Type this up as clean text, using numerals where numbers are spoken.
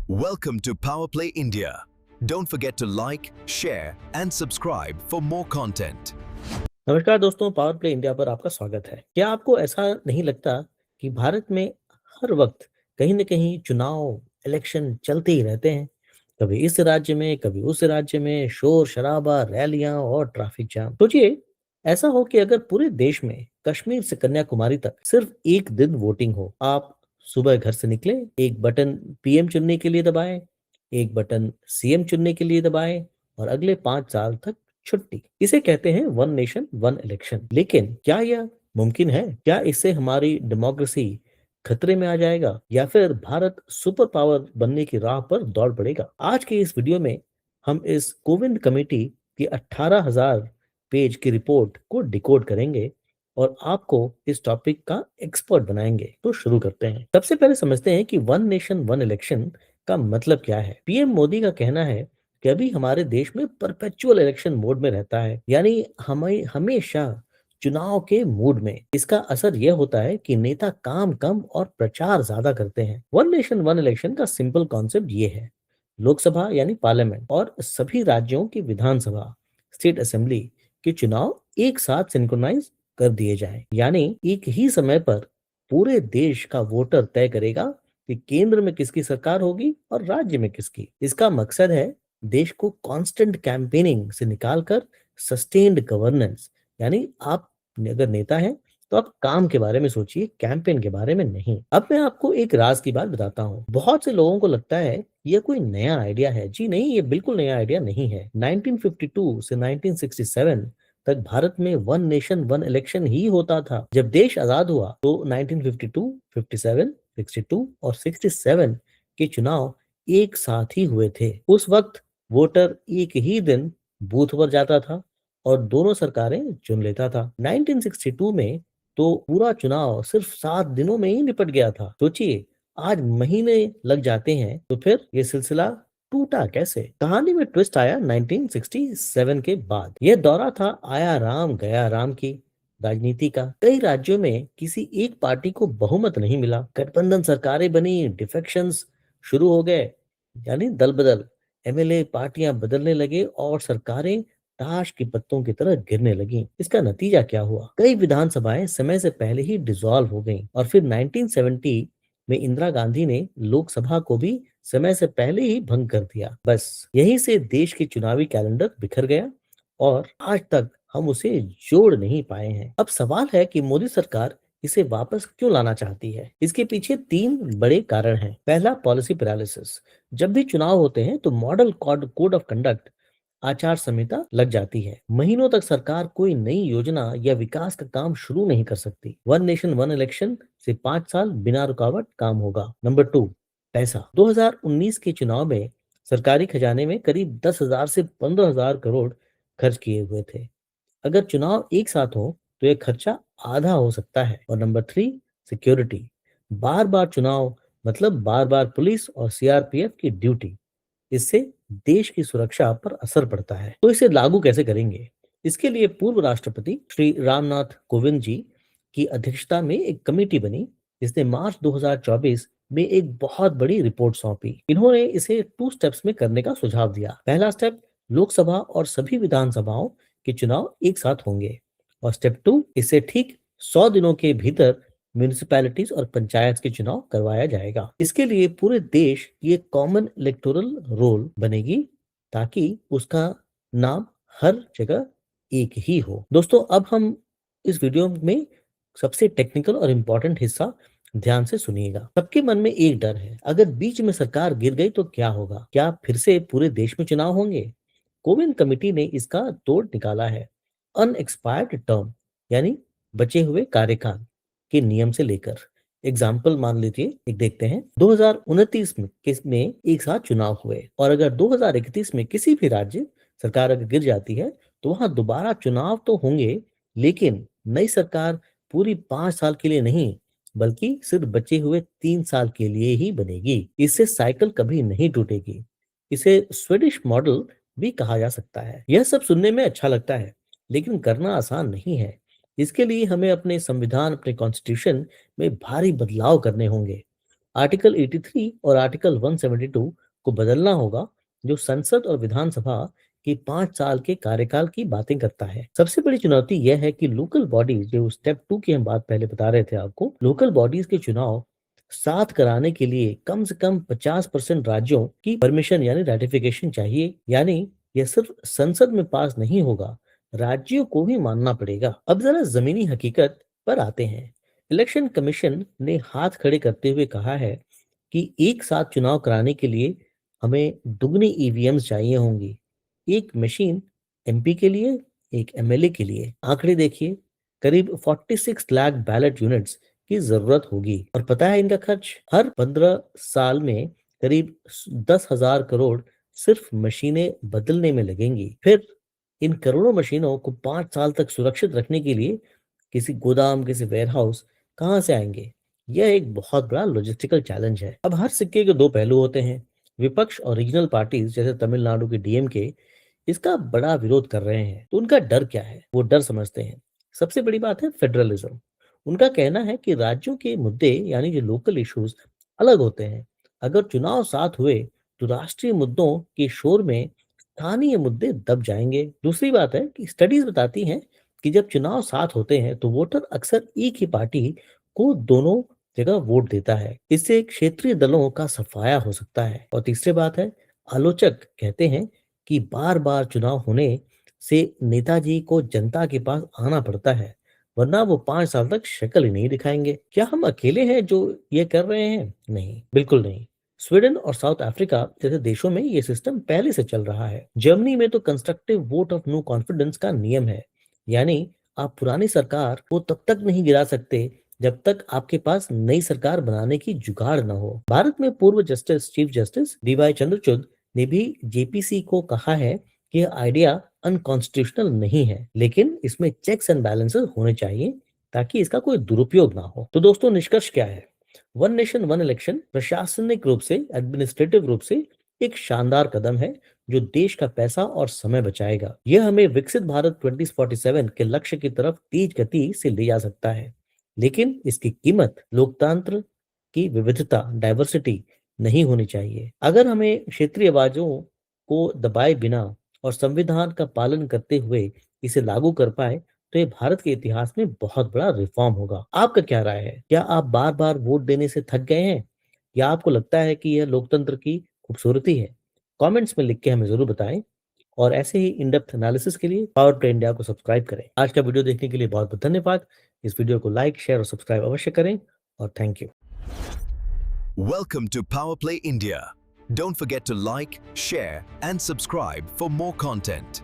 Welcome to Power Play India. Don't forget to like, share and subscribe for more content. नमस्कार दोस्तों, power play India पर आपका स्वागत है। क्या आपको ऐसा नहीं लगता कि भारत में हर वक्त कहीं न कहीं चुनाव, इलेक्शन चलते ही रहते हैं? कभी इस राज्य में, कभी उस राज्य में शोर-शराबा, रैलियां और ट्रैफिक जाम। सोचिए, ऐसा हो कि अगर पूरे देश में कश्मीर से कन्याकुमारी तक सिर्फ एक दिन वोटिंग हो, आप सुबह घर से निकले, एक बटन पीएम चुनने के लिए दबाएं, एक बटन सीएम चुनने के लिए दबाएं और अगले 5 साल तक छुट्टी। इसे कहते हैं वन नेशन वन इलेक्शन। लेकिन क्या यह मुमकिन है? क्या इससे हमारी डेमोक्रेसी खतरे में आ जाएगा या फिर भारत सुपर पावर बनने की राह पर दौड़ पड़ेगा? आज के इस वीडियो में हम इस कोविंद कमेटी की 18,000 पेज की रिपोर्ट को डिकोड करेंगे और आपको इस टॉपिक का एक्सपर्ट बनाएंगे। तो शुरू करते हैं। सबसे पहले समझते हैं कि वन नेशन वन इलेक्शन का मतलब क्या है। पीएम मोदी का कहना है कि अभी हमारे देश में परपेचुअल इलेक्शन मोड में रहता है, यानी हमें हमेशा चुनाव के मूड में। इसका असर यह होता है कि नेता काम कम और प्रचार ज्यादा करते हैं। वन नेशन वन इलेक्शन का सिंपल कॉन्सेप्ट ये है: लोकसभा यानी पार्लियामेंट और सभी राज्यों की विधानसभा, स्टेट असेंबली के चुनाव एक साथ सिंक्रोनाइज कर दिए जाएं, यानी एक ही समय पर पूरे देश का वोटर तय करेगा कि केंद्र में किसकी सरकार होगी और राज्य में किसकी। इसका मकसद है देश को कांस्टेंट कैंपेनिंग से निकालकर सस्टेन्ड गवर्नेंस, यानी आप अगर नेता हैं तो आप काम के बारे में सोचिए, कैंपेन के बारे में नहीं। अब मैं आपको एक राज की बात बताता हूँ। बहुत से लोगों को लगता है यह कोई नया आइडिया है। जी नहीं, ये बिल्कुल नया आइडिया नहीं है। 1952 से 1967 तक भारत में वन नेशन वन इलेक्शन ही होता था। जब देश आजाद हुआ तो 1952, 57, 62 और 67 के चुनाव एक साथ ही हुए थे। उस वक्त वोटर एक ही दिन बूथ पर जाता था और दोनों सरकारें चुन लेता था। 1962 में तो पूरा चुनाव सिर्फ 7 दिनों में ही निपट गया था। सोचिए, आज महीने लग जाते हैं, तो फिर ये सिलसिला टूटा कैसे? कहानी में ट्विस्ट आया 1967 के बाद। यह दौरा था आया राम गया राम की राजनीति का। कई राज्यों में किसी एक पार्टी को बहुमत नहीं मिला, गठबंधन सरकारें बनी, डिफेक्शंस शुरू हो गए, यानी दल बदल। एमएलए पार्टियां बदलने लगे और सरकारें ताश के पत्तों की तरह गिरने लगी। इसका नतीजा क्या हुआ? कई विधानसभाएं समय से पहले ही डिसॉल्व हो गईं और फिर 1970 में इंदिरा गांधी ने लोकसभा को भी समय से पहले ही भंग कर दिया। बस यहीं से देश के चुनावी कैलेंडर बिखर गया और आज तक हम उसे जोड़ नहीं पाए हैं। अब सवाल है कि मोदी सरकार इसे वापस क्यों लाना चाहती है? इसके पीछे 3 बड़े कारण हैं। पहला, पॉलिसी पैरालिसिस। जब भी चुनाव होते हैं तो मॉडल कोड ऑफ कंडक्ट, आचार संहिता लग जाती है। महीनों तक सरकार कोई नई योजना या विकास का काम शुरू नहीं कर सकती। वन नेशन वन इलेक्शन से 5 साल बिना रुकावट काम होगा। नंबर 2, पैसा। 2019 के चुनाव में सरकारी खजाने में करीब 10,000 से 15,000 करोड़ खर्च किए हुए थे। अगर चुनाव एक साथ हो तो यह खर्चा आधा हो सकता है। और नंबर 3, सिक्योरिटी। बार बार चुनाव मतलब बार बार पुलिस और सीआरपीएफ की ड्यूटी। इससे देश की सुरक्षा पर असर पड़ता है। तो इसे लागू कैसे करेंगे? इसके लिए पूर्व राष्ट्रपति श्री रामनाथ कोविंद जी की अध्यक्षता में एक कमेटी बनी, जिसने मार्च 2024 में एक बहुत बड़ी रिपोर्ट सौंपी। इन्होंने इसे 2 स्टेप्स में करने का सुझाव दिया। पहला स्टेप, लोकसभा और सभी विधानसभाओं के चुनाव एक साथ होंगे। और स्टेप 2, इसे ठीक 100 दिनों के भीतर म्यूनिसिपैलिटीज और पंचायत के चुनाव करवाया जाएगा। इसके लिए पूरे देश की एक कॉमन इलेक्टोरल रोल बनेगी ताकि उसका नाम हर जगह एक ही हो। दोस्तों, अब हम इस वीडियो में सबसे टेक्निकल और इम्पोर्टेंट हिस्सा ध्यान से सुनिएगा। सबके मन में एक डर है, अगर बीच में सरकार गिर गई तो क्या होगा? क्या फिर से पूरे देश में चुनाव होंगे? कोविंद कमेटी ने इसका तोड़ निकाला है। अनएक्सपायर्ड टर्म, यानी बचे हुए कार्यकाल के नियम से लेकर। एग्जाम्पल मान लीजिए, एक देखते हैं। 2029 में किसमें एक साथ चुनाव हुए और अगर 2031 में किसी भी राज्य सरकार अगर गिर जाती है तो वहां दोबारा चुनाव तो होंगे, लेकिन नई सरकार पूरी 5 साल के लिए नहीं, बल्कि सिर्फ बचे हुए 3 साल के लिए ही बनेगी। इससे साइकिल कभी नहीं टूटेगी। इसे स्वीडिश मॉडल भी कहा जा सकता है। यह सब सुनने में अच्छा लगता है, लेकिन करना आसान नहीं है। इसके लिए हमें अपने संविधान, अपने कॉन्स्टिट्यूशन में भारी बदलाव करने होंगे। आर्टिकल 83 और आर्टिकल 172 को बदलना होगा, जो संसद और विधानसभा की 5 साल के कार्यकाल की बातें करता है। सबसे बड़ी चुनौती यह है कि लोकल बॉडीज, जो स्टेप 2 की हम बात पहले बता रहे थे आपको, लोकल बॉडीज के चुनाव साथ कराने के लिए कम से कम 50% राज्यों की परमिशन यानी रेटिफिकेशन चाहिए। यानी यह सिर्फ संसद में पास नहीं होगा, राज्यों को भी मानना पड़ेगा। अब जरा जमीनी हकीकत पर आते हैं। इलेक्शन कमीशन ने हाथ खड़े करते हुए कहा है कि एक साथ चुनाव कराने के लिए हमें दुगनी ईवीएम्स चाहिए होंगी, एक मशीन एमपी के लिए, एक एमएलए के लिए। आंकड़े देखिए, करीब 46 लाख बैलेट यूनिट्स की जरूरत होगी। और पता है इनका खर्च? हर 15 साल में करीब 10,000 करोड़ सिर्फ मशीनें बदलने में लगेंगी। फिर इन करोड़ों मशीनों को 5 साल तक सुरक्षित रखने के लिए किसी गोदाम, किसी वेयरहाउस कहाँ से आएंगे? यह एक बहुत बड़ा लॉजिस्टिकल चैलेंज है। अब हर सिक्के के दो पहलू होते हैं। विपक्ष और रीजनल पार्टीज जैसे तमिलनाडु की डीएमके इसका बड़ा विरोध कर रहे हैं। तो उनका डर क्या है? वो डर समझते हैं। सबसे बड़ी बात है फेडरलिज्म। उनका कहना है कि राज्यों के मुद्दे यानी जो लोकल इश्यूज अलग होते हैं। अगर चुनाव साथ हुए तो राष्ट्रीय मुद्दों के शोर में स्थानीय मुद्दे दब जाएंगे। दूसरी बात है कि स्टडीज बताती हैं कि जब चुनाव साथ होते हैं तो वोटर अक्सर एक ही पार्टी को दोनों जगह वोट देता है। इससे क्षेत्रीय दलों का सफाया हो सकता है। और तीसरी बात है, आलोचक कहते हैं कि बार बार चुनाव होने से नेताजी को जनता के पास आना पड़ता है, वरना वो 5 साल तक शक्ल ही नहीं दिखाएंगे। क्या हम अकेले हैं जो ये कर रहे हैं? नहीं, बिल्कुल नहीं। स्वीडन और साउथ अफ्रीका जैसे देशों में ये सिस्टम पहले से चल रहा है। जर्मनी में तो constructive vote of no confidence का नियम है। यानी आप पुरानी सरकार को तब तक नहीं गिरा सकते जब तक आपके पास नई सरकार बनाने की जुगाड़ न हो। भारत में पूर्व justice chief justice DY Chandrachud ने भी जेपीसी को कहा है कि यह आइडिया अनकॉन्स्टिट्यूशनल नहीं है, लेकिन इसमें चेक्स एंड बैलेंसेस होने चाहिए ताकि इसका कोई दुरुपयोग ना हो। तो दोस्तों, निष्कर्ष क्या है? वन नेशन वन इलेक्शन प्रशासनिक रूप से, एडमिनिस्ट्रेटिव रूप से एक शानदार कदम है जो देश का पैसा और समय बचाएगा। यह हमें विकसित भारत 2047 के लक्ष्य की तरफ तेज गति से ले जा सकता है, लेकिन इसकी कीमत लोकतंत्र की विविधता, डाइवर्सिटी नहीं होनी चाहिए। अगर हमें क्षेत्रीय आवाजों को दबाए बिना और संविधान का पालन करते हुए इसे लागू कर पाए तो ये भारत के इतिहास में बहुत बड़ा रिफॉर्म होगा। आपका क्या राय है? क्या आप बार बार वोट देने से थक गए हैं, या आपको लगता है कि यह लोकतंत्र की खूबसूरती है? कमेंट्स में लिख के हमें जरूर बताएं। और ऐसे ही इन डेप्थ एनालिसिस के लिए पावर प्ले इंडिया को सब्सक्राइब करें। आज का वीडियो देखने के लिए बहुत बहुत धन्यवाद। इस वीडियो को लाइक, शेयर और सब्सक्राइब अवश्य करें, और thank you. Welcome to Power Play India. Don't forget to like, share, and subscribe for more content.